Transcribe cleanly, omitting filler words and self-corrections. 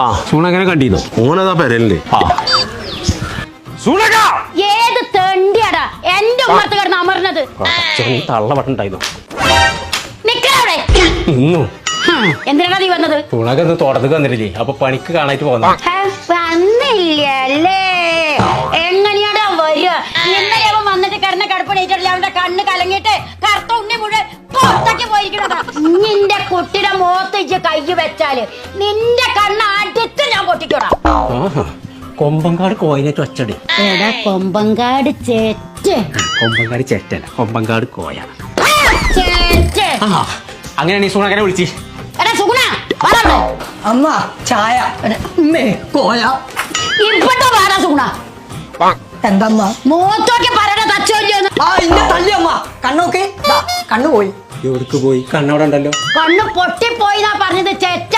ആ സൂണങ്ങനെ കണ്ടിരുന്നു. ഓനതാ പെരല്ലേ. ഏത് തെണ്ടിയാടാ എന്റെ ഉമ്മർത്ത് കിടന്ന് അമർന്നത്? തള്ള പട്ടുണ്ടായിരുന്നു. നിക്കവിടെ. എന്തിനാ നീ വന്നത്? സൂണൊക്കെ തോട്ടത്തേക്ക് വന്നിട്ടില്ലേ, അപ്പൊ പണിക്ക് കാണായിട്ട് പോന്ന. വന്നില്ലല്ലേ? എങ്ങനെയാടാ വരിക? ഇന്നലെ അവൻ വന്നിട്ട് കിടന്ന കടുപ്പണീറ്റില്ല, അവന്റെ കണ്ണ് കലങ്ങിയിട്ട് കറുത്ത ഉണ്ണി മുഴുവൻ പുറത്തേക്ക് പോയിരിക്കണതാ. നിന്റെ കുട്ടിയുടെ മുഖത്ത് ഇജ്ജ് കൈ വെച്ചാല് നിന്റെ കണ്ണ് അടുത്ത് ഞാൻ പൊട്ടിക്കോടാ. കൊമ്പങ്കാട് കോയിനേറ്റ് ഒച്ചടി. എടാ കൊമ്പങ്കാട് ചേറ്റ്. കൊമ്പങ്കാട് ചേറ്റല്ല, കൊമ്പങ്കാട് കോയ. ചേറ്റ്. അങ്ങനെയാണ് ഈ സൂണങ്ങനെ വിളിച്ച്. എടാ സുഗുണ വാടാ. അമ്മ ചായ കോയ ഇപ്പട്ടോ വാടാ സുഗുണ. എന്തമ്മ മൂത്തോക്കെ പറയണ തച്ചോല്ലോന്ന്. ആ ഇന്ന തല്ലി അമ്മ. കണ്ണോക്കെ കണ്ണു പോയി. എവിടേക്ക് പോയി? കണ്ണവിടെ ഉണ്ടല്ലോ. കണ്ണ് പൊട്ടിപ്പോയിന്നാ പറഞ്ഞത്. ചെറ്റ